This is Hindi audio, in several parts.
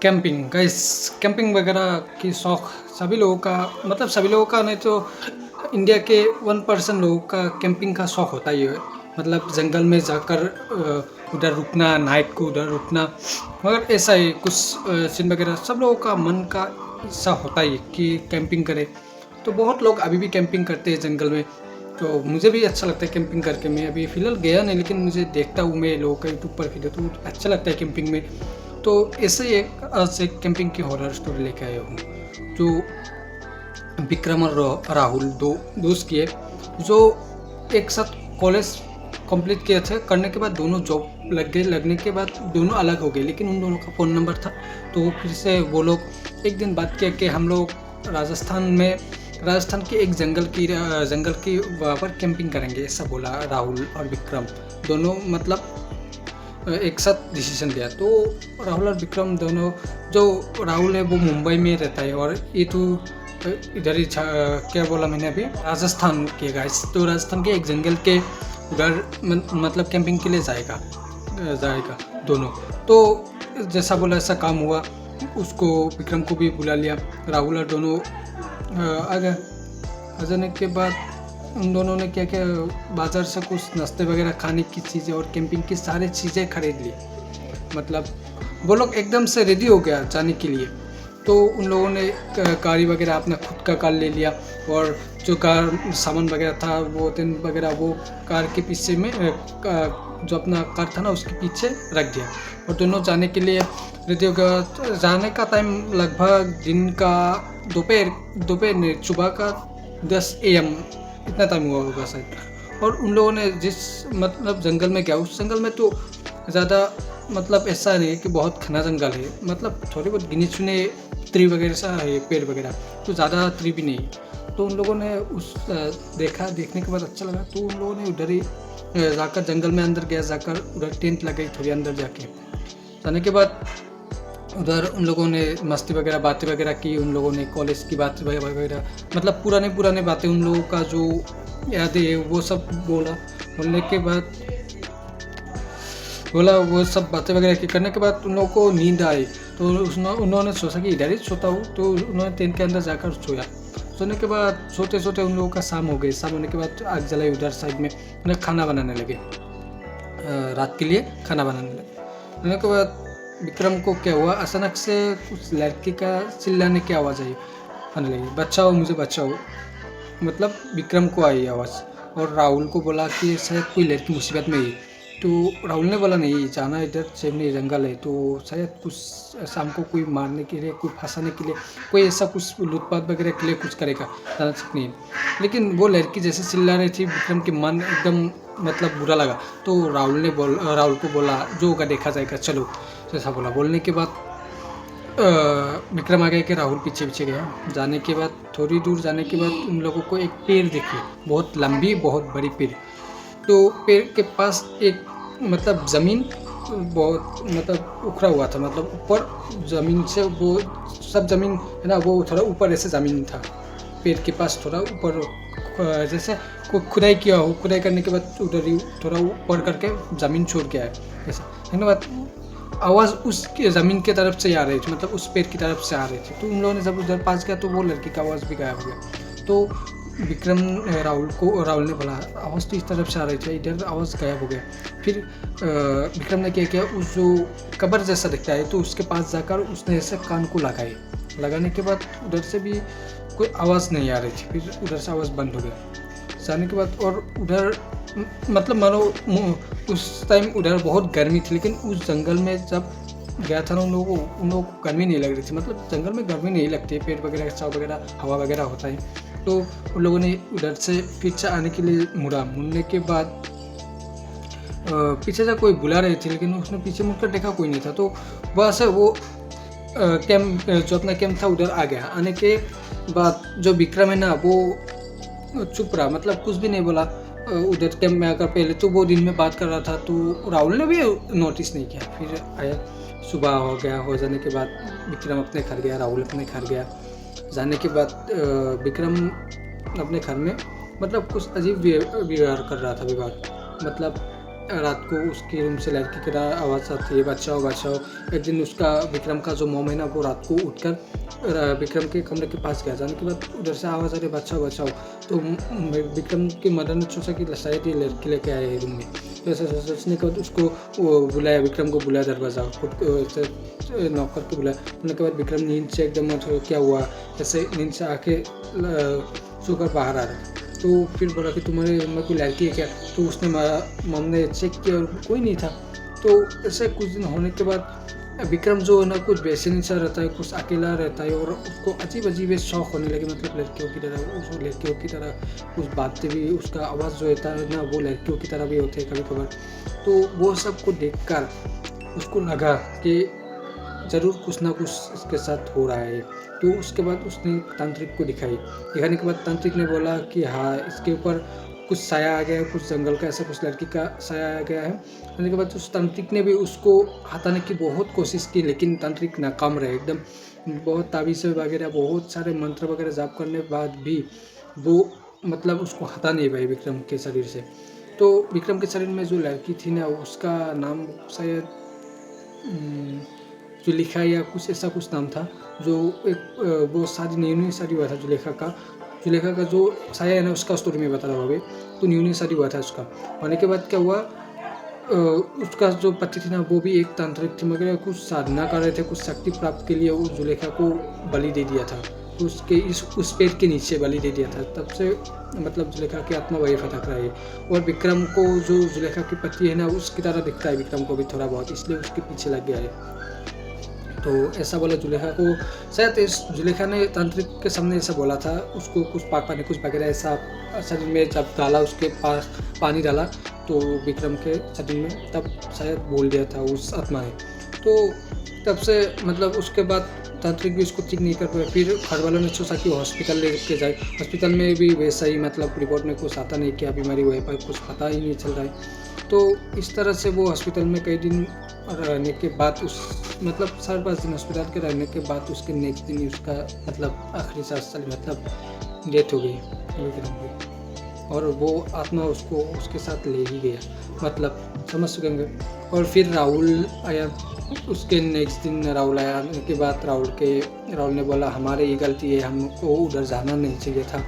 कैंपिंग गाइस, कैंपिंग वगैरह की शौक सभी लोगों का, मतलब सभी लोगों का नहीं तो इंडिया के 1% लोगों का कैंपिंग का शौक होता ही है। मतलब जंगल में जाकर उधर रुकना, नाइट को उधर रुकना। मगर ऐसा ही कुछ सीन वगैरह सब लोगों का मन का हिस्सा होता ही है कि कैंपिंग करें। तो बहुत लोग अभी भी कैंपिंग करते हैं जंगल में। तो मुझे भी अच्छा लगता है कैंपिंग करके। मैं अभी फ़िलहाल गया नहीं, लेकिन मुझे देखता हूँ मैं लोगों का यूट्यूब पर वीडियो, तो अच्छा लगता है कैंपिंग में। तो ऐसे ही आज एक कैंपिंग की हॉरर स्टोरी लेके आया हूँ, जो विक्रम और राहुल दो दोस्त किए, जो एक साथ कॉलेज कंप्लीट किए थे। करने के बाद दोनों जॉब लग गए। लगने के बाद दोनों अलग हो गए, लेकिन उन दोनों का फ़ोन नंबर था। तो फिर से वो लोग एक दिन बात किया कि हम लोग राजस्थान के एक जंगल की वहाँ पर कैंपिंग करेंगे, ऐसा बोला राहुल और विक्रम दोनों। मतलब एक साथ डिसीजन लिया। तो राहुल और विक्रम दोनों, जो राहुल है वो मुंबई में रहता है और ये तो इधर ही क्या बोला मैंने अभी, राजस्थान के गाइस। तो राजस्थान के एक जंगल के उधर मतलब कैंपिंग के लिए जाएगा दोनों। तो जैसा बोला ऐसा काम हुआ। उसको विक्रम को भी बुला लिया। राहुल और दोनों आ गए। आ जाने के बाद उन दोनों ने क्या क्या बाज़ार से कुछ नाश्ते वगैरह, खाने की चीज़ें और कैंपिंग की सारी चीज़ें खरीद ली। मतलब वो लोग एकदम से रेडी हो गया जाने के लिए। तो उन लोगों ने गाड़ी वगैरह अपना खुद का कार ले लिया, और जो कार सामान वगैरह था, वो टेंट वगैरह, वो कार के पीछे में जो अपना कार था ना उसके पीछे रख दिया। और दोनों जाने के लिए रेडी हो गया। तो जाने का टाइम लगभग दिन का दोपहर नहीं, सुबह का 10 AM इतना टाइम हुआ होगा शायद। और उन लोगों ने जिस मतलब जंगल में गया, उस जंगल में तो ज़्यादा मतलब ऐसा नहीं है कि बहुत घना जंगल है। मतलब थोड़े बहुत गिने चुने ट्री वगैरह सा है, पेड़ वगैरह, तो ज़्यादा ट्री भी नहीं है। तो उन लोगों ने उस देखने के बाद अच्छा लगा। तो उन लोगों ने उधर ही जाकर जंगल में अंदर गया, जाकर उधर टेंट लगाई थोड़ी अंदर जाने के बाद उधर उन लोगों ने मस्ती वगैरह, बातें वगैरह की। उन लोगों ने कॉलेज की बातें वगैरह, मतलब पुराने बातें, उन लोगों का जो यादें है वो सब बोलने के बाद वो सब बातें वगैरह की। करने के बाद उन लोगों को नींद आई। तो उन्होंने सोचा कि इधर ही सोता हूँ। तो उन्होंने टेंट के अंदर जाकर सोया। सोने के बाद सोते सोते उन लोगों का शाम हो गई। शाम होने के बाद आग जलाई उधर साइड में। उन्हें खाना बनाने लगे, रात के लिए खाना बनाने के बाद विक्रम को क्या हुआ, अचानक से उस लड़के का चिल्लाने की आवाज़ आई, आने लगी, बचाओ मुझे बचाओ। मतलब विक्रम को आई आवाज़, और राहुल को बोला कि शायद कोई लड़की मुसीबत में है। तो राहुल ने बोला नहीं जाना, इधर सामने जंगल है, तो शायद कुछ शाम को कोई मारने के लिए, कोई फंसाने के लिए, कोई ऐसा कुछ लूटपाट वगैरह के लिए कुछ करेगा, जाना ठीक नहीं। लेकिन वो लड़की जैसे चिल्ला रही थी, विक्रम के मन एकदम मतलब बुरा लगा। तो राहुल को बोला जो होगा देखा जाएगा, चलो जैसा बोला। बोलने के बाद विक्रम आ गया कि राहुल पीछे पीछे गया। जाने के बाद थोड़ी दूर जाने के बाद उन लोगों को एक पेड़ दिखी, बहुत लंबी बहुत बड़ी पेड़। तो पेड़ के पास एक मतलब ज़मीन बहुत मतलब उखड़ा हुआ था, मतलब ऊपर ज़मीन से वो सब ज़मीन है ना, वो थोड़ा ऊपर ऐसे ज़मीन था। पेड़ के पास थोड़ा ऊपर जैसे खुदाई किया हो, खुदाई करने के बाद उधर ही थोड़ा ऊपर करके ज़मीन छोड़ के आए ऐसा। है बाद आवाज़ उस ज़मीन की तरफ से आ रही थी, मतलब उस पेड़ की तरफ से आ रही थी। तो उन लोगों ने जब उधर पास गया तो वो लड़की का आवाज़ भी गायब हो गया। तो विक्रम राहुल ने बोला आवाज़ तो इस तरफ से आ रही थी, इधर आवाज़ गायब हो गया। फिर विक्रम ने क्या किया, उस जो कब्र जैसा दिखता है तो उसके पास जाकर उसने ऐसे कान को लगाने के बाद उधर से भी कोई आवाज़ नहीं आ रही थी। फिर उधर से आवाज़ बंद हो गया जाने के बाद। और उधर मतलब मानो उस टाइम उधर बहुत गर्मी थी, लेकिन उस जंगल में जब गया था ना उन लोगों को गर्मी नहीं लग रही थी। मतलब जंगल में गर्मी नहीं लगती, पेड़ वगैरह छाव वगैरह हवा वगैरह होता है। तो उन लोगों ने उधर से पीछे आने के लिए मुड़ने के बाद पीछे से कोई बुला रहे थे, लेकिन उसने पीछे मुड़कर देखा कोई नहीं था। तो वहाँ से वो कैंप जो अपना कैंप था उधर आ गया। आने के बाद जो विक्रम है ना वो चुप रहा, मतलब कुछ भी नहीं बोला। उधर कैंप में आकर पहले तो वो दिन में बात कर रहा था, तो राहुल ने भी नोटिस नहीं किया। फिर आया, सुबह हो गया। हो जाने के बाद विक्रम अपने घर गया, राहुल अपने घर गया। जाने के बाद विक्रम अपने घर में मतलब कुछ अजीब व्यवहार कर रहा था। मतलब रात को उसके रूम से लड़की की आवाज़ आती है, बचाओ बचाओ। एक दिन उसका विक्रम का जो मॉम है ना, वो रात को उठकर विक्रम के कमरे के पास गया। जाने के बाद उधर से आवाज़ आ रही बचाओ बचाओ। तो विक्रम की मदर ने सोचा कि शायद ये लड़की लेके आए हैं रूम में। तो ऐसा सोचने के बाद उसको वो बुलाया, विक्रम को बुलाया, दरवाज़ा खुद नॉक करके बुलाया। उन्होंने के बाद विक्रम नींद से एकदम क्या हुआ, ऐसे नींद से आके सोकर बाहर आ रहा। तो फिर बोला कि तुम्हारे रूम में कोई लड़की है क्या? तो उसने मम ने चेक किया और कोई नहीं था। तो ऐसे कुछ दिन होने के बाद विक्रम जो है ना, कुछ बेचैनी सा रहता है, कुछ अकेला रहता है और उसको अजीब अजीब शौक होने लगे, मतलब लड़कियों की तरह। उस लड़कियों की तरह कुछ बातें भी, उसका आवाज़ जो होता है ना, वो लड़कियों की तरह भी होते हैं कभी कभार। तो वो सब को देखकर उसको लगा कि ज़रूर कुछ ना कुछ इसके साथ हो रहा है। तो उसके बाद उसने तांत्रिक को दिखाने के बाद तांत्रिक ने बोला कि हाँ, इसके ऊपर कुछ साया आ गया है, कुछ जंगल का ऐसा कुछ लड़की का साया आ गया है। कहने के बाद उस तांत्रिक ने भी उसको हटाने की बहुत कोशिश की, लेकिन तांत्रिक नाकाम रहे एकदम। बहुत ताबीज़ वगैरह, बहुत सारे मंत्र वगैरह जाप करने के बाद भी वो मतलब उसको हटा नहीं पाई विक्रम के शरीर से। तो विक्रम के शरीर में जो लड़की थी ना, उसका नाम शायद जुलेखा या कुछ ऐसा कुछ नाम था। जो एक वो शादी न्यू शादी हुआ था जुलेखा का जो साया है ना, उसका स्टोरी में बता रहा हूँ अभी। तो न्यू शादी हुआ था उसका। होने के बाद क्या हुआ, उसका जो पति थी ना, वो भी एक तांत्रिक थे, मगर कुछ साधना कर रहे थे, कुछ शक्ति प्राप्त के लिए वो जुलेखा को बलि दे दिया था। तो उसके उस पेड़ के नीचे बलि दे दिया था। तब से मतलब जुलेखा की आत्मा वही भटक रही है। और विक्रम को, जो जुलेखा के पति है ना, उसकी तरह दिखता है विक्रम को भी थोड़ा बहुत, इसलिए उसके पीछे लग गया है। तो ऐसा बोला जुलेखा को। शायद इस जुलेखा ने तांत्रिक के सामने ऐसा बोला था, उसको कुछ पापा ने कुछ वगैरह ऐसा शरीर में जब डाला, उसके पास पानी डाला तो विक्रम के शरीर में, तब शायद बोल दिया था उस आत्मा ने। तो तब से मतलब उसके बाद तांत्रिक भी उसको ठीक नहीं कर पाया। फिर घर वालों ने सोचा कि हॉस्पिटल ले के जाए। हॉस्पिटल में भी वैसा ही, मतलब रिपोर्ट में कुछ आता नहीं, क्या बीमारी हुई पर कुछ पता ही नहीं चल रहा है। तो इस तरह से वो हॉस्पिटल में कई दिन रहने के बाद, उस मतलब 4-5 दिन हॉस्पिटल के रहने के बाद, उसके नेक्स्ट दिन उसका मतलब आखिरी सांस चली, मतलब डेथ हो गई विक्रम की। और वो आत्मा उसको उसके साथ ले ही गया, मतलब समझ सकेंगे। और फिर राहुल आया। उसके नेक्स्ट दिन राहुल आया। आने के बाद राहुल ने बोला हमारी ये गलती है, हमको उधर जाना नहीं चाहिए था,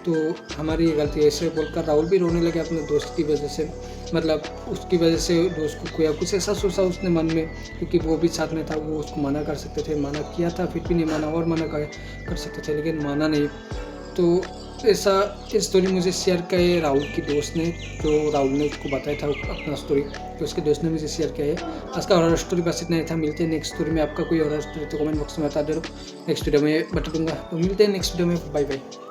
तो हमारी ये गलती है। ऐसे बोलकर राहुल भी रोने लगे अपने दोस्त की वजह से, मतलब उसकी वजह से दोस्त को खोया। कुछ ऐसा सोचा उसने मन में, क्योंकि वो भी साथ में था, वो उसको मना कर सकते थे, मना किया था फिर भी नहीं माना, और मना कर सकते थे लेकिन माना नहीं। तो ऐसा स्टोरी मुझे शेयर किया राहुल की दोस्त ने, जो राहुल ने उसको बताया था अपना स्टोरी, तो उसके दोस्त ने मुझे शेयर किया है। आज का हॉरर स्टोरी बस इतना ही था। मिलते हैं नेक्स्ट स्टोरी में। आपका कोई हॉरर स्टोरी तो कमेंट बॉक्स में बता दो, नेक्स्ट वीडियो में बता दूंगा। तो मिलते हैं नेक्स्ट वीडियो में। Bye bye.